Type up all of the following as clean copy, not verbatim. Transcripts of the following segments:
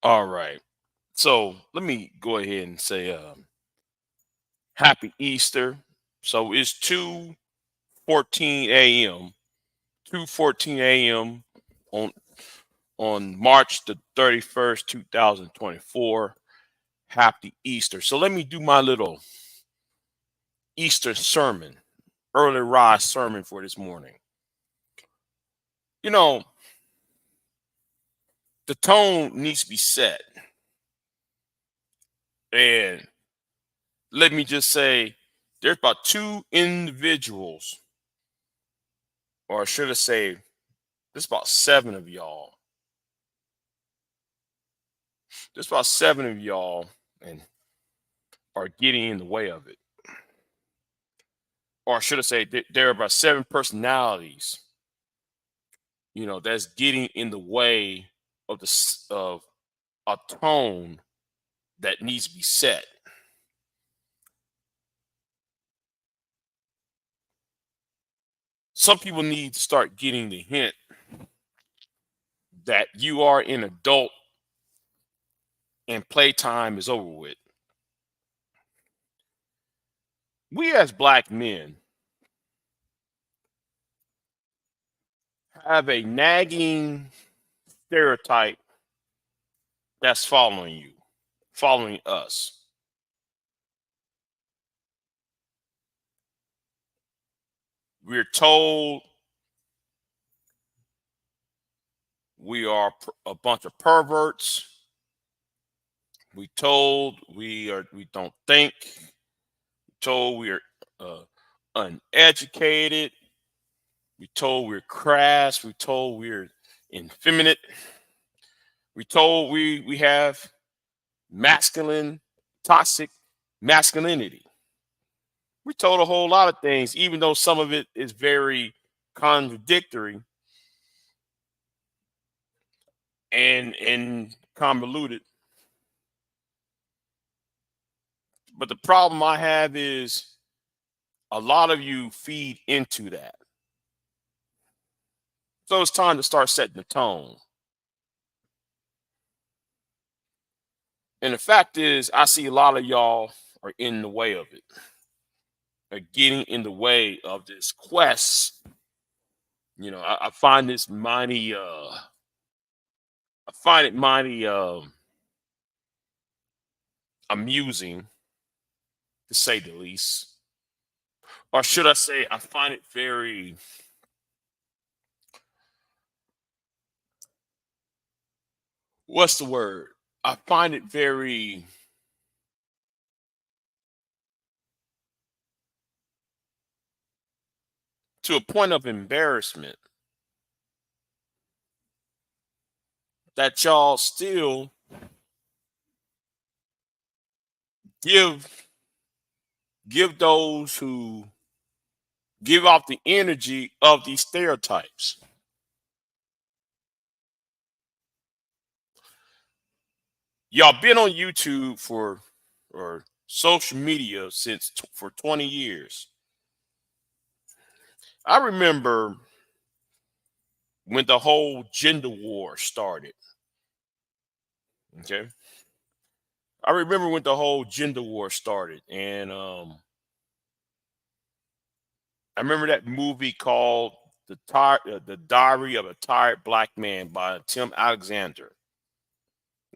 All right. So let me go ahead and say happy Easter. So it's 2:14 a.m. 2:14 a.m. on March the 31st, 2024. Happy Easter. So let me do my little Easter sermon, early rise sermon for this morning. You know, the tone needs to be set. And let me just say there's about two individuals, or should I say, there's about seven of y'all. There's about seven of y'all and are getting in the way of it. Or should I say there are about seven personalities, that's getting in the way of of a tone that needs to be set. Some people need to start getting the hint that you are an adult and playtime is over with. We as black men have a nagging stereotype that's following you, following us. We're told we are a bunch of perverts. We don't think. Told we're uh, uneducated. We told we're crass. We told we're effeminate. We told we have masculine, toxic masculinity. We told a whole lot of things, even though some of it is very contradictory and convoluted. But the problem I have is a lot of you feed into that. So it's time to start setting the tone. And the fact is, I see a lot of y'all are in the way of it, are getting in the way of this quest. I find this mighty, I find it mighty amusing, to say the least. Or should I say, I find it very, what's the word? I find it very to a point of embarrassment that y'all still give those who give off the energy of these stereotypes. Y'all been on YouTube or social media for 20 years. I remember when the whole gender war started. Okay. I remember when the whole gender war started, and I remember that movie called the Diary of a Tired Black Man by Tim Alexander.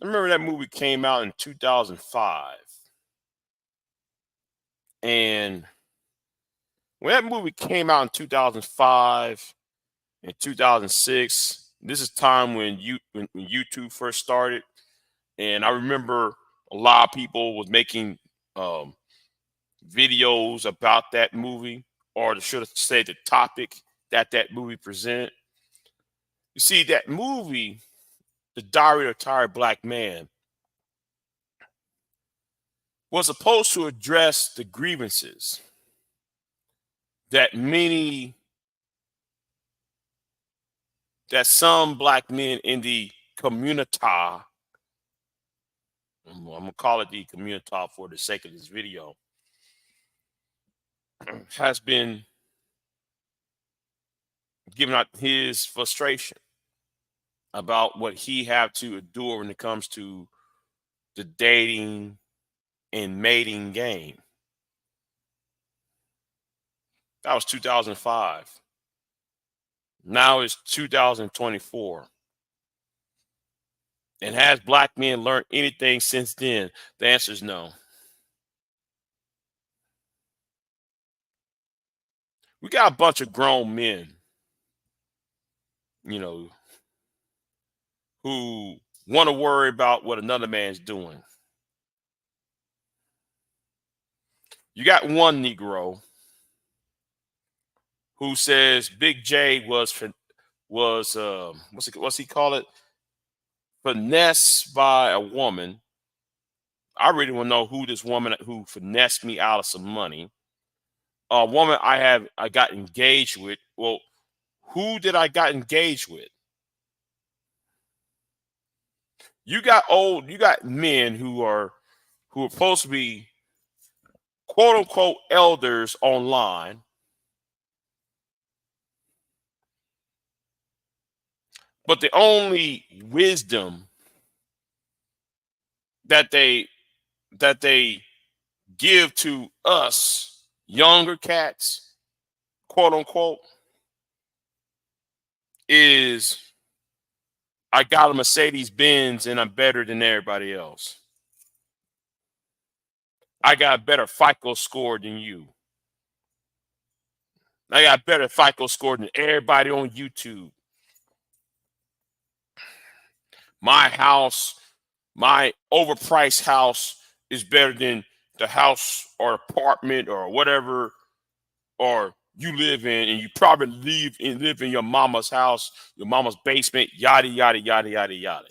I remember that movie came out in 2005, and when that movie came out in 2005 and 2006, this is time when YouTube first started, and I remember a lot of people was making um, videos about that movie, or should I say the topic that movie presented. You see, that movie, The Diary of a Tired Black Man, was supposed to address the grievances that some black men in the community, I'm gonna call it the community for the sake of this video, has been giving out his frustration. about what he have to endure when it comes to the dating and mating game. That was 2005. Now it's 2024. And has black men learned anything since then? The answer is no. We got a bunch of grown men, you know, who want to worry about what another man's doing. You got one Negro who says Big J was what's he call it, finessed by a woman. I really want to know who this woman who finessed me out of some money. A woman I got engaged with. Well, who did I got engaged with? You got men who are supposed to be quote unquote elders online, but the only wisdom that they give to us younger cats, quote unquote, is I got a Mercedes Benz and I'm better than everybody else. I got a better FICO score than you. I got a better FICO score than everybody on YouTube. My house, my overpriced house is better than the house or apartment or whatever or you live in, and you probably live in your mama's house, your mama's basement, yada yada yada yada yada.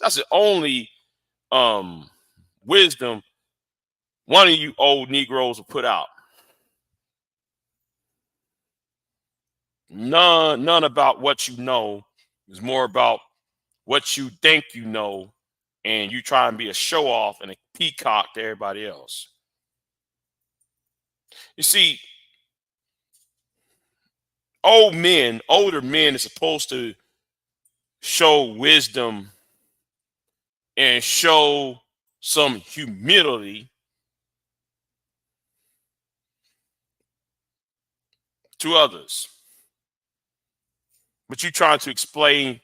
That's the only wisdom one of you old Negroes will put out. None about what you know. It's more about what you think you know, and you try and be a show off and a peacock to everybody else. You see, older men are supposed to show wisdom and show some humility to others. But you trying to explain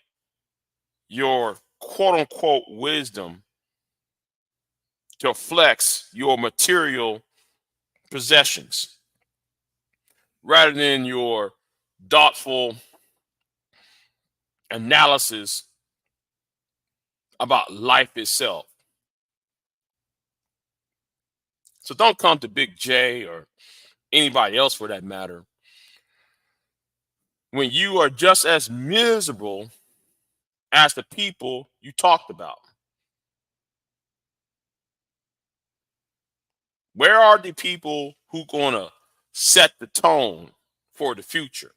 your quote unquote wisdom to flex your material possessions rather than your thoughtful analysis about life itself. So don't come to Big J or anybody else for that matter when you are just as miserable as the people you talked about. Where are the people who gonna set the tone for the future?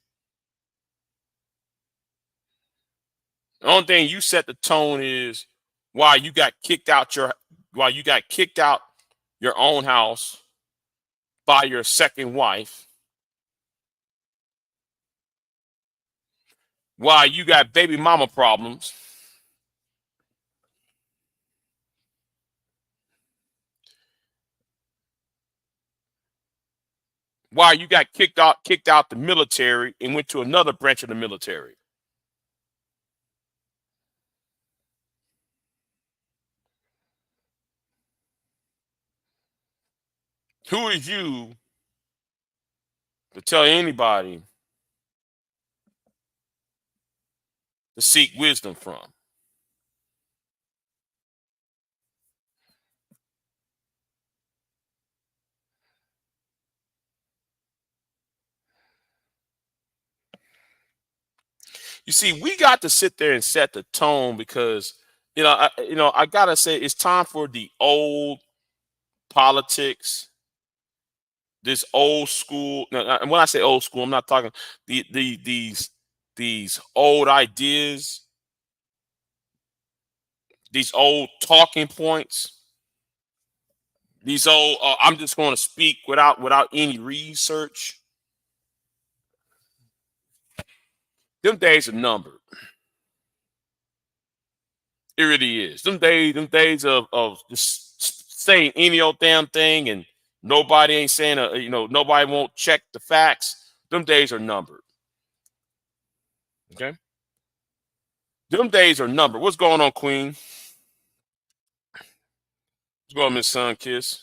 The only thing you set the tone is why you got kicked out your own house by your second wife, why you got baby mama problems, why you got kicked out the military and went to another branch of the military. Who is you to tell anybody to seek wisdom from? You see, we got to sit there and set the tone because I gotta say it's time for the old politics, this old school. And when I say old school, I'm not talking these old ideas, these old talking points, these old. I'm just going to speak without any research. Them days are numbered. It really is. Them days of just saying any old damn thing and nobody ain't saying nobody won't check the facts. Them days are numbered. Okay. Them days are numbered. What's going on, Queen? What's going on, Miss Sunkiss?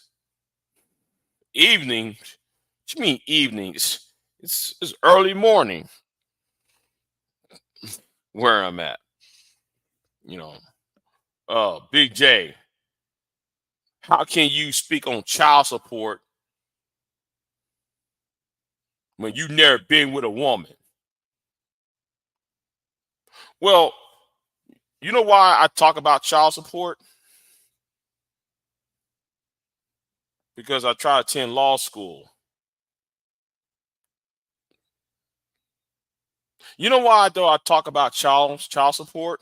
Evening? What you mean evenings? It's early morning where I'm at. You know. Big J. How can you speak on child support when you never been with a woman? Well, you know why I talk about child support? Because I try to attend law school. You know why though I talk about child support?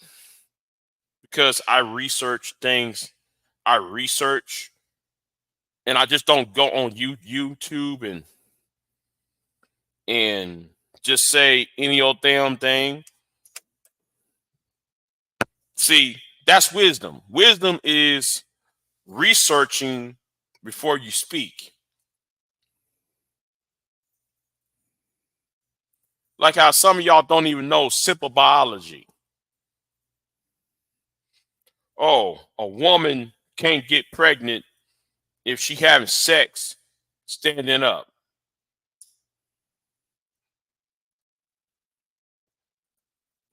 Because I research things. I research and I just don't go on YouTube and just say any old damn thing. See, that's wisdom. Wisdom is researching before you speak. Like how some of y'all don't even know simple biology. Oh, a woman can't get pregnant if she having sex standing up.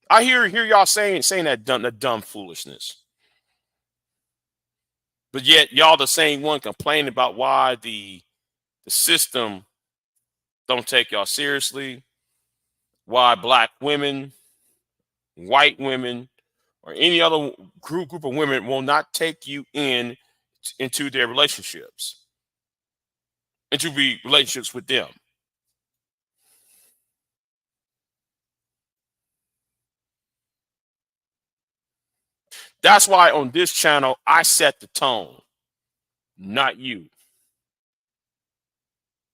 I hear y'all saying that dumb foolishness. But yet y'all the same one complaining about why the system don't take y'all seriously, why black women, white women, or any other group of women will not take you into their relationships, into be relationships with them. That's why on this channel I set the tone, not you.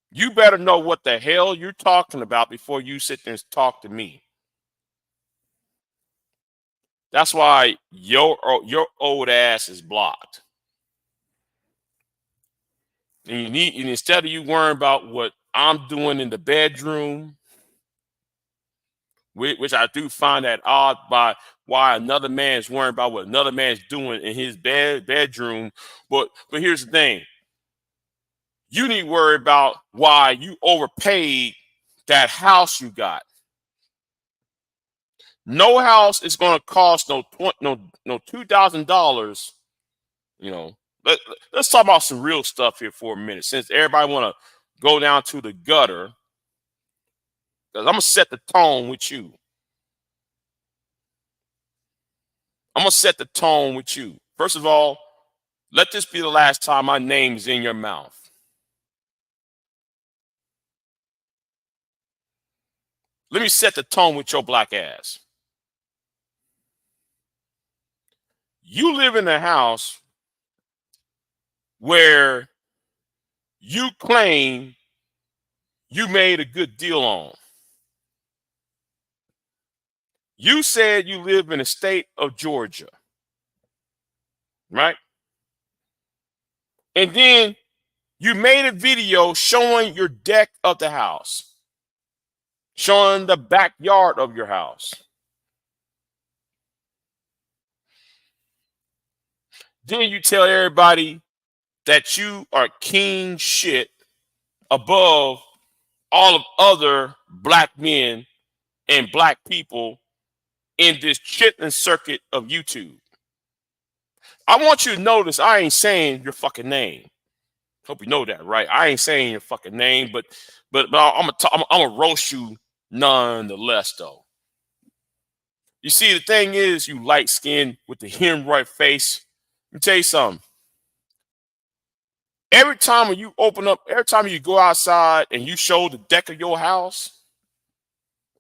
You better know what the hell you're talking about before you sit there and talk to me. That's why your old ass is blocked. And instead of you worrying about what I'm doing in the bedroom, which I do find that odd by why another man's worrying about what another man's doing in his bedroom. But here's the thing. You need to worry about why you overpaid that house you got. No house is going to cost no $2,000. You know, let's talk about some real stuff here for a minute. Since everybody want to go down to the gutter, because I'm gonna set the tone with you. I'm gonna set the tone with you. First of all, let this be the last time my name is in your mouth. Let me set the tone with your black ass. You live in a house where you claim you made a good deal on. You said you live in the state of Georgia, right? And then you made a video showing your deck of the house, showing the backyard of your house. Then you tell everybody that you are king shit above all of other black men and black people in this chitlin circuit of YouTube. I want you to notice I ain't saying your fucking name. Hope you know that, right? I ain't saying your fucking name, but I'm gonna roast you nonetheless, though. You see, the thing is, you light skinned with the hemorrhoid face. Let me tell you something. Every time when you open up, every time you go outside and you show the deck of your house,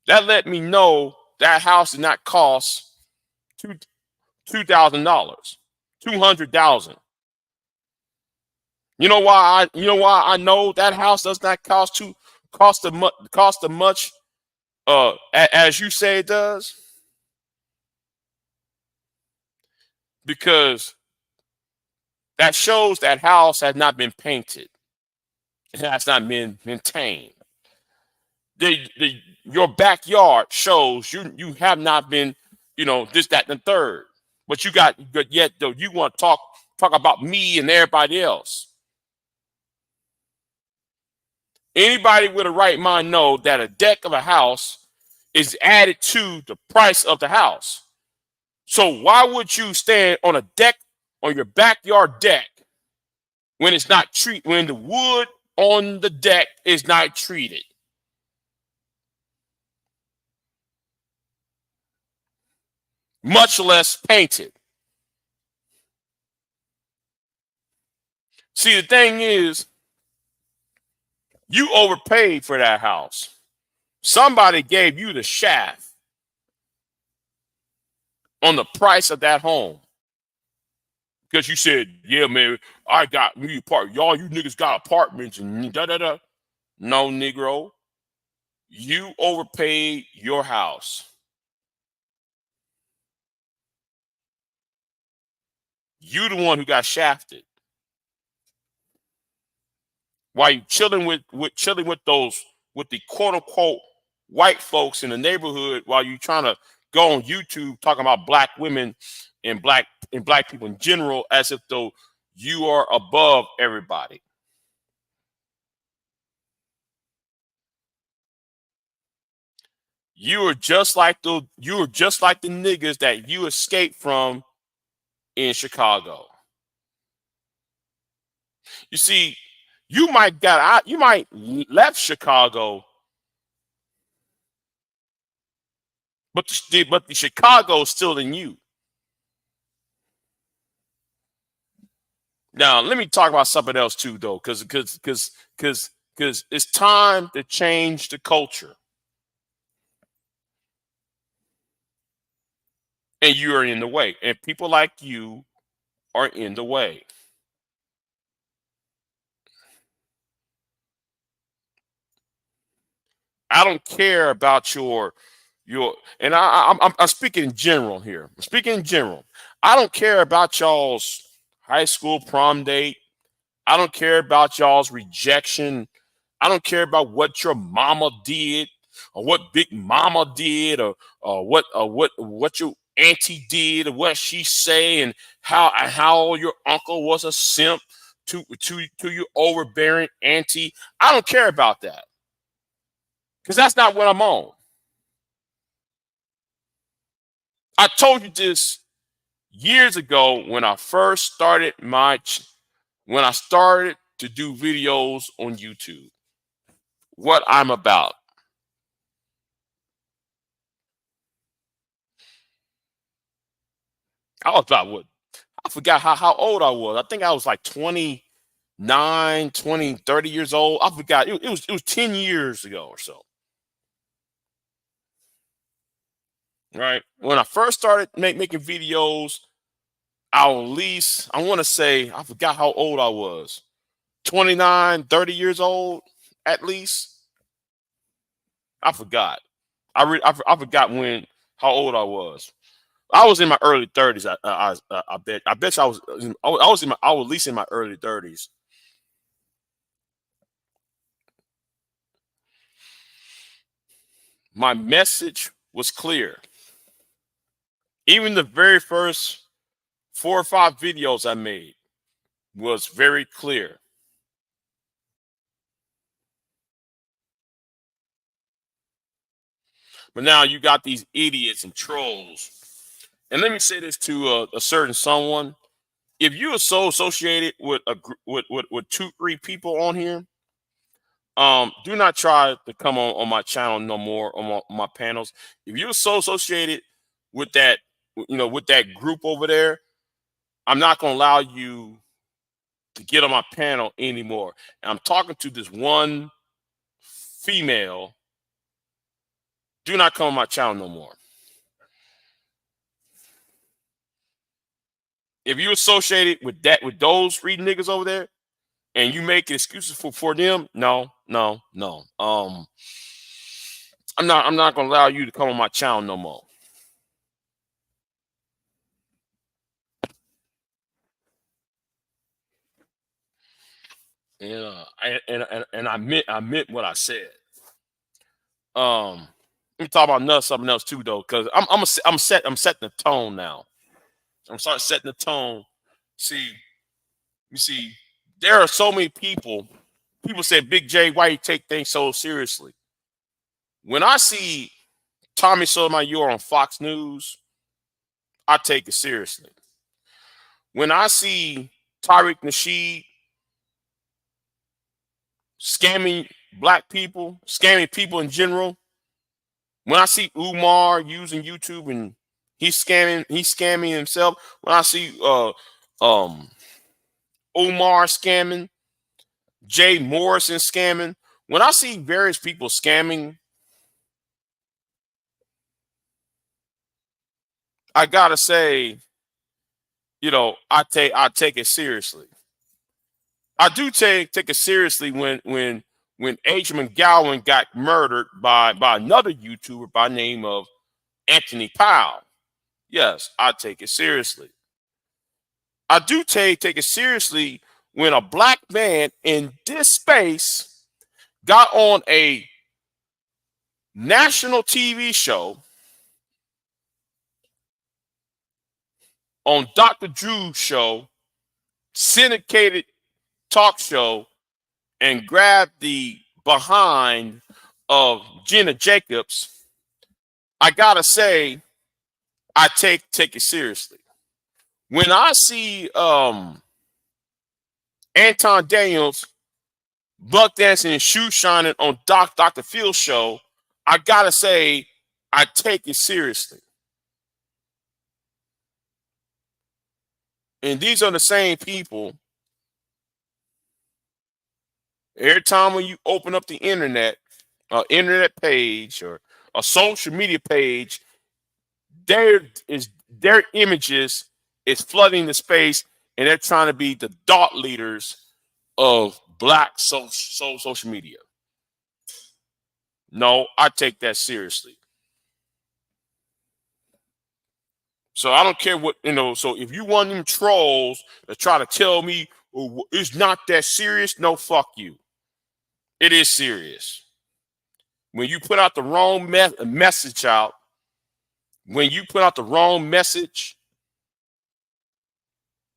that let me know that house did not cost $2,000, $200,000. You know why I know that house does not cost as much as you say it does? because that shows that house has not been painted. It has not been maintained. Your backyard shows you have not been, this, that, and the third. But yet though you want to talk about me and everybody else. Anybody with a right mind know that a deck of a house is added to the price of the house. So why would you stand on a deck, on your backyard deck, when it's not when the wood on the deck is not treated? Much less painted. See, the thing is, you overpaid for that house. Somebody gave you the shaft on the price of that home. Because you said, yeah, man, I got me y'all, you niggas got apartments and da da da. No, Negro. You overpaid your house. You the one who got shafted. While you chilling with the quote unquote white folks in the neighborhood, while you trying to go on YouTube talking about black women and black people in general, as if though you are above everybody. You are just like the niggas that you escaped from in Chicago. You see, you might left Chicago, but the Chicago is still in you. Now, let me talk about something else too, though, because it's time to change the culture. And you are in the way. And people like you are in the way. I don't care about your and I'm speaking in general here. I'm speaking in general. I don't care about y'all's high school prom date. I don't care about y'all's rejection. I don't care about what your mama did or what Big Mama did or what your auntie did or what she say and how your uncle was a simp to your overbearing auntie. I don't care about that because that's not what I'm on. I told you this years ago when I first started when I started to do videos on YouTube. What I'm about. I was about what? I forgot how old I was. I think I was like 29, 20, 30 years old. I forgot. It was 10 years ago or so. Right? When I first started making videos, I want to say, I forgot how old I was. 29, 30 years old at least. I forgot. I forgot how old I was. I was in my early 30s. I bet. I bet you I was at least in my early 30s. My message was clear. Even the very first 4 or 5 videos I made was very clear. But now you got these idiots and trolls. And let me say this to a certain someone: if you are so associated with with 2, 3 people on here, do not try to come on my channel no more on my panels. If you're so associated with that, with that group over there, I'm not going to allow you to get on my panel anymore. And I'm talking to this one female. Do not come on my channel no more. If you associated with those 3 niggas over there, and you make excuses for them, no. I'm not gonna allow you to come on my channel no more. And I meant what I said. Let me talk about something else too, though, because I'm setting the tone now. I'm starting setting the tone. See, you see, there are so many people. People say, "Big J, why you take things so seriously?" When I see Tommy Sotomayor on Fox News, I take it seriously. When I see Tariq Nasheed scamming black people, scamming people in general, when I see Umar using YouTube and he's scamming himself. When I see Umar scamming, Jay Morrison scamming, when I see various people scamming, I gotta say, I take it seriously. I do take it seriously when Adrian McGowan got murdered by another YouTuber by name of Anthony Powell. Yes, I take it seriously. I do take it seriously when a black man in this space got on a national TV show on Dr. Drew's show, syndicated talk show, and grabbed the behind of Jenna Jacobs. I gotta say, I take it seriously. When I see Anton Daniels buck dancing and shoe shining on Dr. Phil's show, I gotta say, I take it seriously. And these are the same people. Every time when you open up the internet page or a social media page, their images is flooding the space, and they're trying to be the thought leaders of black social media. No, I take that seriously. So I don't care what. So if you want them trolls to try to tell me, "Oh, it's not that serious," no, fuck you. It is serious. When you put out the wrong message out, when you put out the wrong message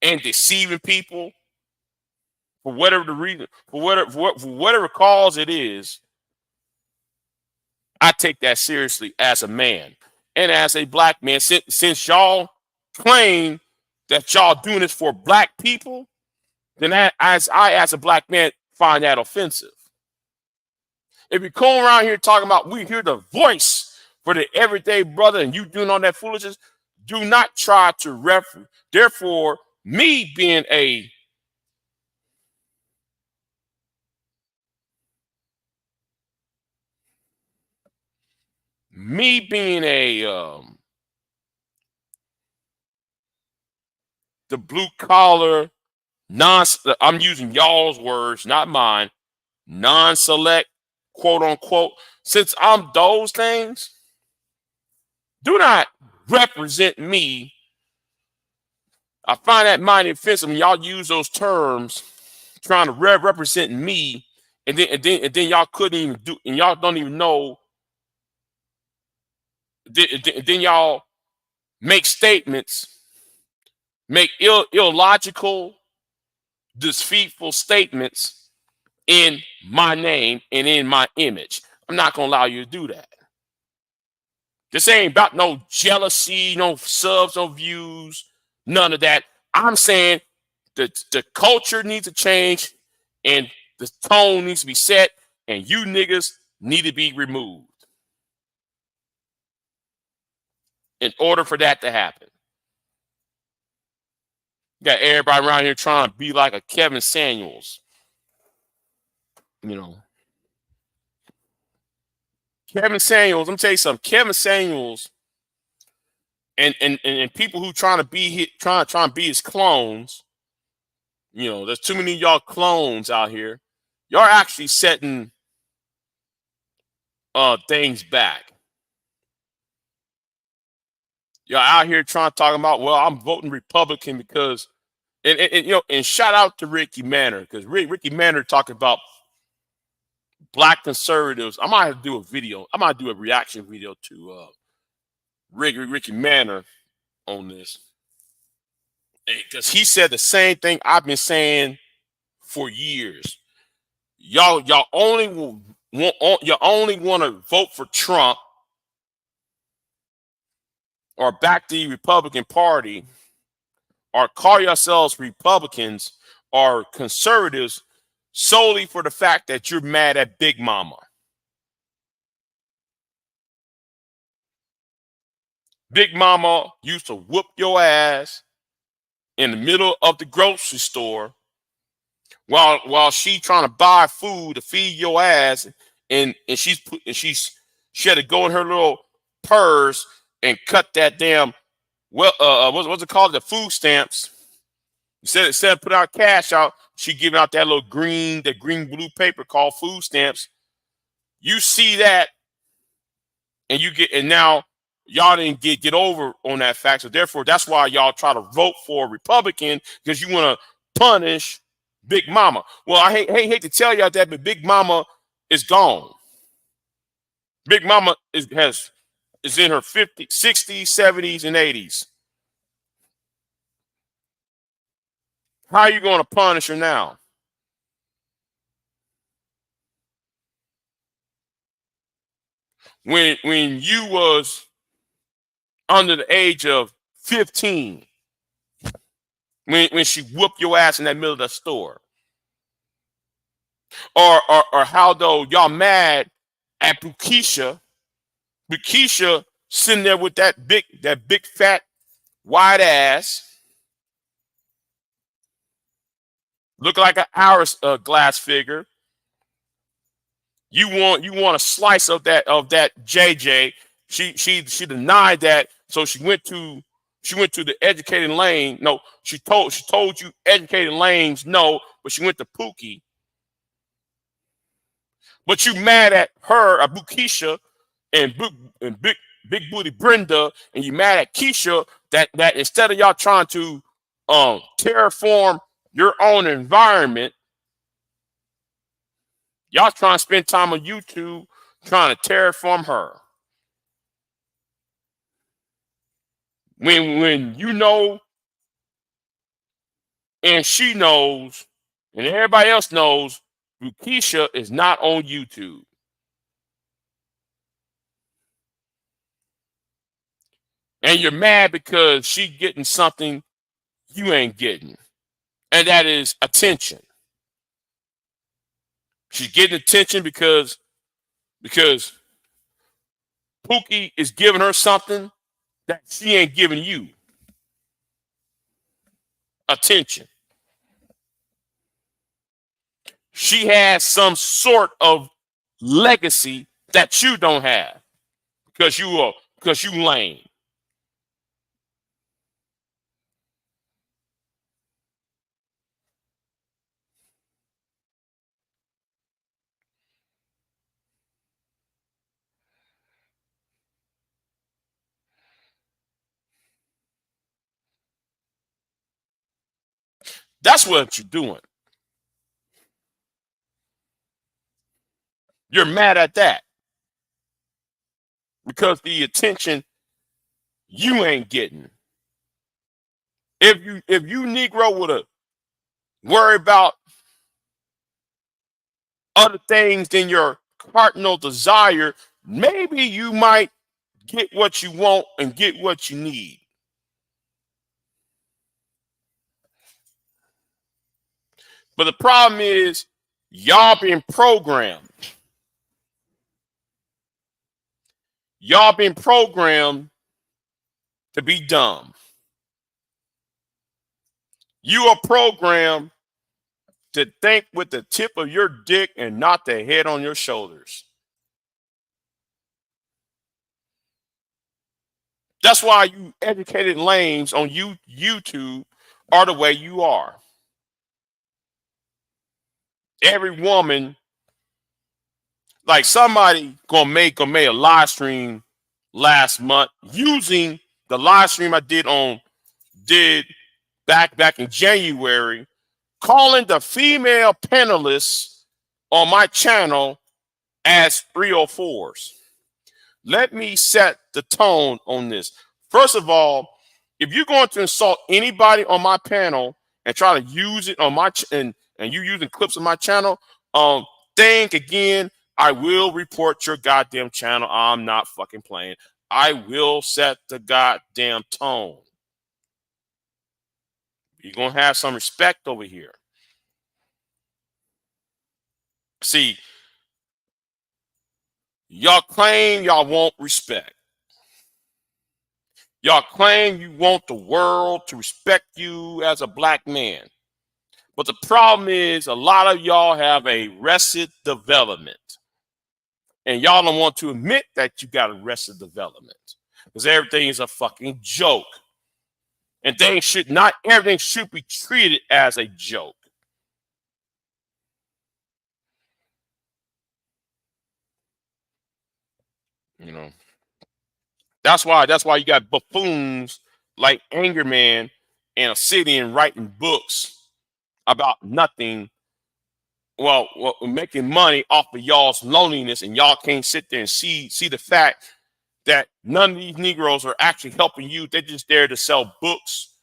and deceiving people for whatever the reason, for whatever cause it is, I take that seriously as a man and as a black man. Since y'all claim that y'all doing this for black people, then as a black man, find that offensive. If you come around here talking about we hear the voice for the everyday brother and you doing all that foolishness, do not try to reference. Therefore, me being a me being a the blue collar non I'm using y'all's words, not mine, non-select, quote unquote. Since I'm those things, do not represent me. I find that mighty offensive when y'all use those terms trying to represent me, and then y'all couldn't even do, and y'all don't even know. Then y'all make statements, make illogical, deceitful statements in my name and in my image. I'm not gonna allow you to do that. This ain't about no jealousy, no subs, no views, none of that. I'm saying that the culture needs to change and the tone needs to be set, and you niggas need to be removed in order for that to happen. You got everybody around here trying to be like a Kevin Samuels. You know, Kevin Samuels, I'm tell you something. Kevin Samuels and people who trying to trying to be his clones. There's too many of y'all clones out here. Y'all actually setting things back. Y'all out here trying to talk about, well, I'm voting Republican because And you know, and shout out to Ricky Manor, because Ricky Manor talking about black conservatives. I might have to do a video. I might do a reaction video to Ricky Manor on this, because he said the same thing I've been saying for years. Y'all only want to vote for Trump or back the Republican Party or call yourselves Republicans or conservatives solely for the fact that you're mad at Big Mama. Big Mama used to whoop your ass in the middle of the grocery store while she trying to buy food to feed your ass, and she had to go in her little purse and cut that damn what's it called, the food stamps. Instead of put out cash out, she giving out that little green blue paper called food stamps. You see that, and now y'all didn't get over on that fact. So therefore, that's why y'all try to vote for a Republican, because you want to punish Big Mama. Well, I hate to tell y'all that, but Big Mama is gone. Big Mama is in her 50s, 60s, 70s, and 80s. How are you going to punish her now? When you was under the age of 15, when she whooped your ass in that middle of the store, or how though y'all mad at Bukisha sitting there with that big fat white ass, looking like an hourglass figure. You want a slice of that JJ. She denied that, so she went to the educated lane. No, she told you educated lanes no, but she went to Pookie. But you mad at her, Bukisha, and big booty Brenda, and you mad at Keisha that instead of y'all trying to terraform your own environment, y'all trying to spend time on YouTube trying to terraform her. When you know, and she knows, and everybody else knows, Bukisha is not on YouTube. And you're mad because she getting something you ain't getting. And that is attention. She's getting attention because Pookie is giving her something that she ain't giving you. Attention. She has some sort of legacy that you don't have because you lame. That's what you're doing. You're mad at that because the attention you ain't getting. If you Negro would have worry about other things than your cardinal desire, maybe you might get what you want and get what you need. But the problem is y'all being programmed. Y'all been programmed to be dumb. You are programmed to think with the tip of your dick and not the head on your shoulders. That's why you educated lames on YouTube are the way you are. Every woman, like somebody gonna make a live stream last month using the live stream I did back in January, calling the female panelists on my channel as 304s. Let me set the tone on this. First of all, if you're going to insult anybody on my panel and try to use it on my and you using clips of my channel, think again. I will report your goddamn channel. I'm not fucking playing. I will set the goddamn tone. You're gonna have some respect over here. See, y'all claim y'all want respect. Y'all claim you want the world to respect you as a black man. But the problem is a lot of y'all have arrested development. And y'all don't want to admit that you got arrested development. Because everything is a fucking joke. And everything should be treated as a joke. You know. That's why you got buffoons like Angerman and Obsidian writing books about nothing. Well, making money off of y'all's loneliness, and y'all can't sit there and see the fact that none of these Negroes are actually helping you. They're just there to sell books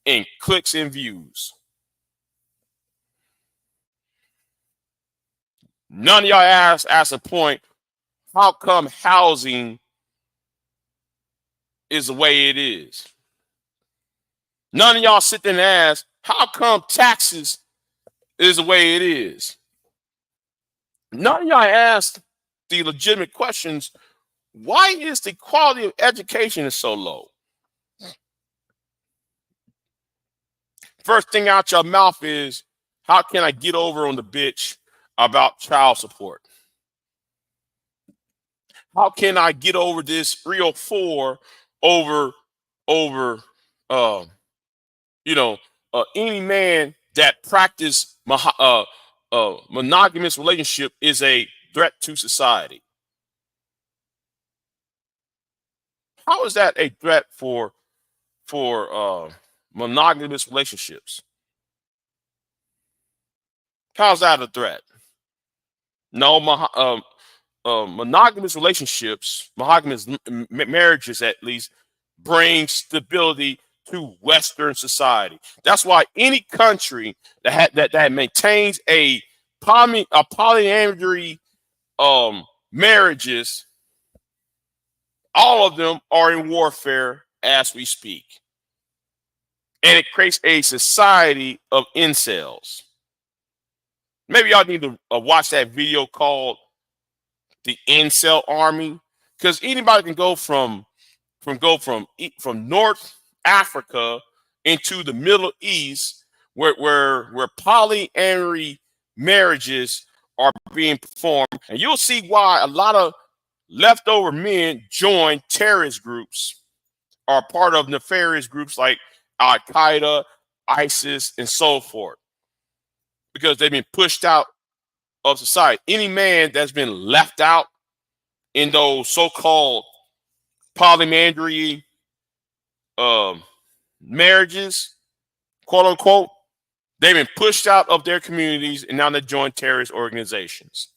and clicks and views. None of y'all ask a point, how come housing is the way it is? None of y'all sit there and ask, how come taxes is the way it is? None of y'all ask the legitimate questions. Why is the quality of education is so low? First thing out your mouth is, how can I get over on the bitch about child support? How can I get over this 304 over any man that practice monogamous relationship is a threat to society? How is that a threat for monogamous relationships? How's that a threat? No, monogamous relationships, monogamous marriages at least, bring stability to Western society. That's why any country that maintains a polyandry marriages, all of them are in warfare as we speak. And it creates a society of incels. Maybe y'all need to watch that video called The Incel Army, because anybody can go from North Africa into the Middle East where polyandry marriages are being performed, and you'll see why a lot of leftover men join terrorist groups, are part of nefarious groups like Al Qaeda, ISIS, and so forth, because they've been pushed out of society. Any man that's been left out in those so-called polyandry marriages, quote unquote, they've been pushed out of their communities and now they join terrorist organizations.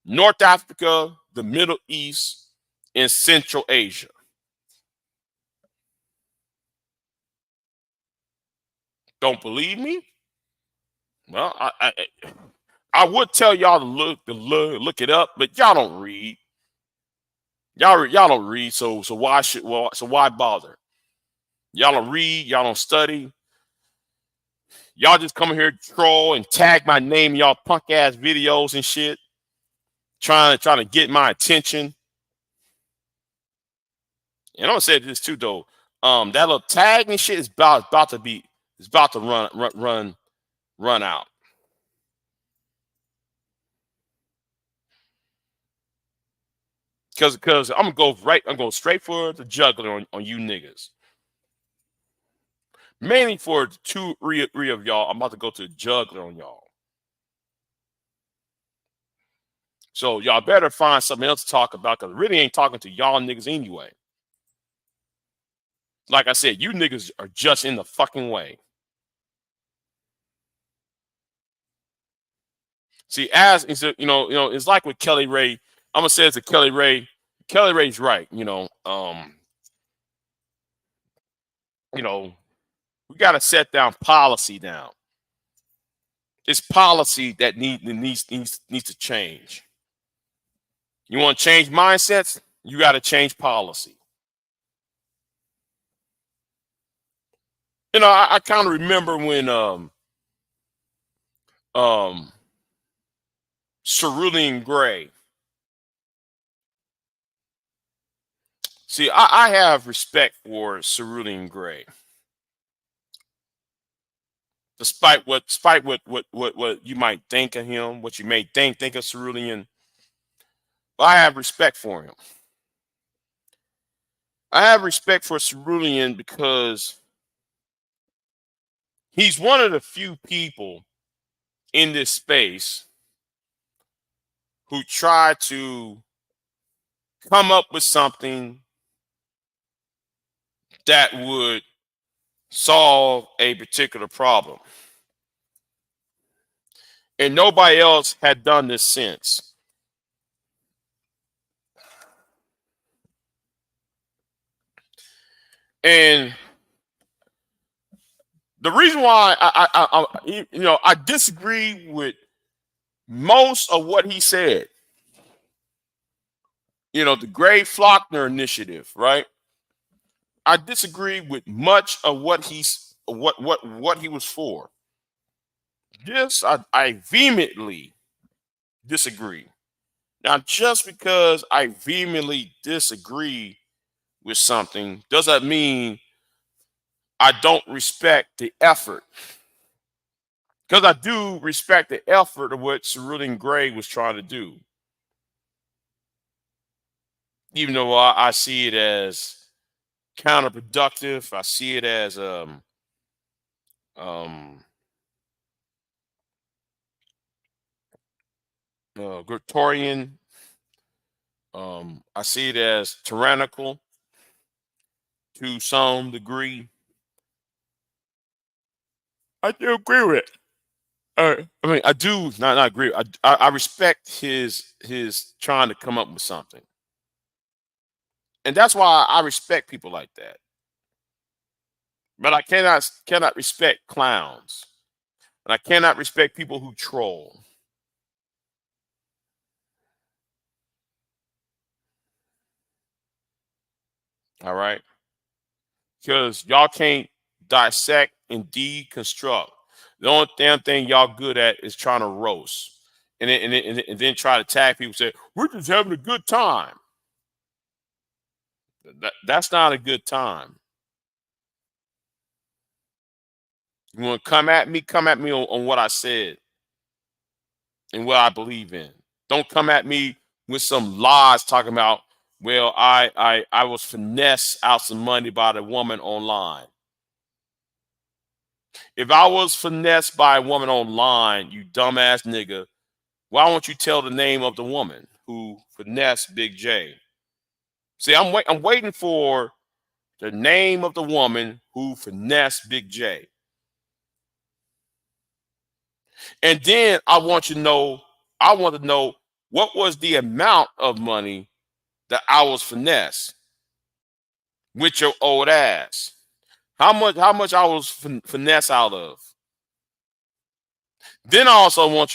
North Africa, the Middle East, and Central Asia. Don't believe me? Well, I would tell y'all to look it up, but y'all don't read. Y'all don't read, so why bother? Y'all don't read, y'all don't study. Y'all just come here troll and tag my name in y'all punk ass videos and shit, trying to get my attention. And I'm gonna say this too though. That little tag and shit is about to run out. Cause I'm going straight for the juggler on you niggas. Mainly for three of y'all, I'm about to go to the juggler on y'all. So y'all better find something else to talk about, because I really ain't talking to y'all niggas anyway. Like I said, you niggas are just in the fucking way. See, as it's it's like with Kelly Ray. I'm gonna say it's to Kelly Ray. Kelly Ray's right. You know, we got to set down policy down. It's policy that needs to change. You want to change mindsets? You got to change policy. I kind of remember when um Cerulean Gray. See, I have respect for Cerulean Gray, despite what you might think of him, what you may think of Cerulean. I have respect for him. I have respect for Cerulean because he's one of the few people in this space who try to come up with something that would solve a particular problem. And nobody else had done this since. And the reason why I disagree with most of what he said. The Gray Flockner initiative, right? I disagree with much of what he was for. This I vehemently disagree. Now, just because I vehemently disagree with something doesn't mean I don't respect the effort. Because I do respect the effort of what Cerulean Gray was trying to do. Even though I see it as counterproductive, I see it as um Gretorian. I see it as tyrannical to some degree. I do agree with it. I mean, I do not agree. I respect his trying to come up with something, and that's why I respect people like that. But I cannot respect clowns, and I cannot respect people who troll. All right, because y'all can't dissect and deconstruct. The only damn thing y'all good at is trying to roast, and then try to tag people. Say we're just having a good time. That's not a good time. You want to come at me? Come at me on what I said and what I believe in. Don't come at me with some lies talking about, well, I was finessed out some money by the woman online. If I was finessed by a woman online, you dumbass nigga, why won't you tell the name of the woman who finessed Big J? See, I'm waiting for the name of the woman who finessed Big J. And then I want to know what was the amount of money that I was finessed with your old ass. How much I was finesse out of. Then I also want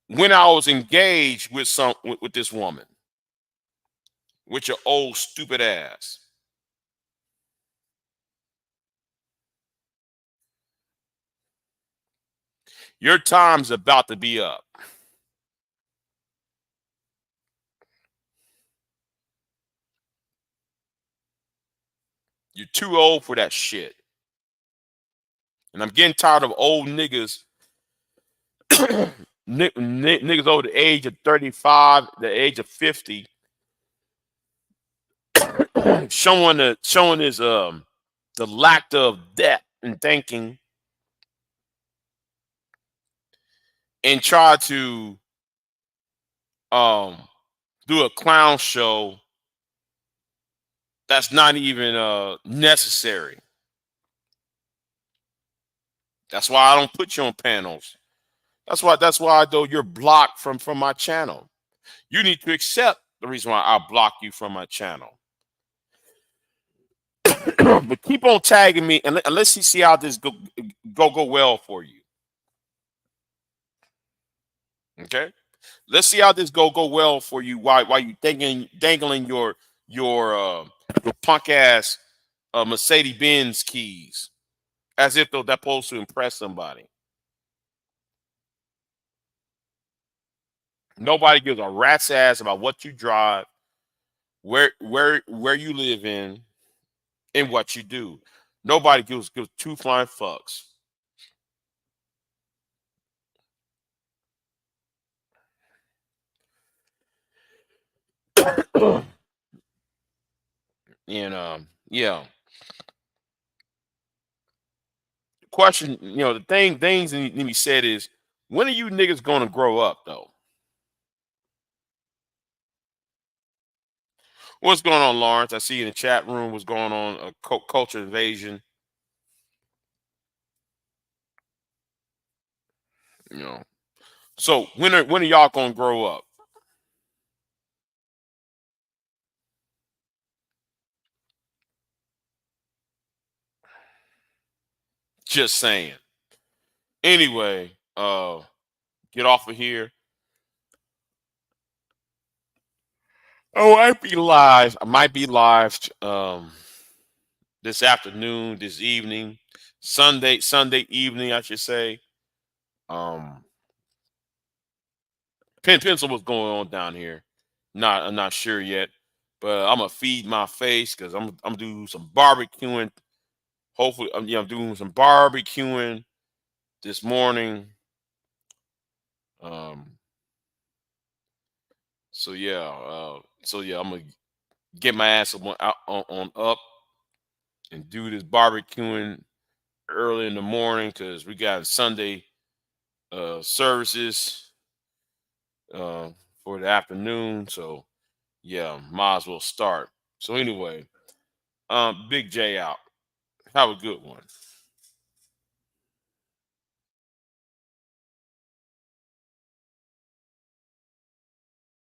when I was engaged with this woman, with your old stupid ass. Your time's about to be up. You're too old for that shit. And I'm getting tired of old niggas, niggas over the age of 35, the age of 50, showing his the lack of depth in thinking and try to um do a clown show That's not even necessary. That's why I don't put you on panels. That's why though you're blocked from my channel. You need to accept the reason why I block you from my channel. But keep on tagging me and let's see how this go well for you. Okay? Let's see how this go well for you while you dangling your punk ass Mercedes Benz keys as if they're supposed to impress somebody. Nobody gives a rat's ass about what you drive, where you live in, and what you do. Nobody gives two flying fucks. And yeah. Question, the things that need to be said is, when are you niggas gonna grow up though? What's going on, Lawrence? I see in the chat room what's going on. Culture invasion. You know. So when are y'all gonna grow up? Just saying. Anyway, get off of here. Oh, I might be live this afternoon, this evening, Sunday evening, I should say. Um, pencil what's going on down here. I'm not sure yet, but I'm gonna feed my face because I'm doing some barbecuing. Hopefully, I'm doing some barbecuing this morning. Um, so yeah, I'm gonna get my ass on up and do this barbecuing early in the morning because we got Sunday services uh, for the afternoon. So yeah, might as well start. So anyway, Big J out. Have a good one.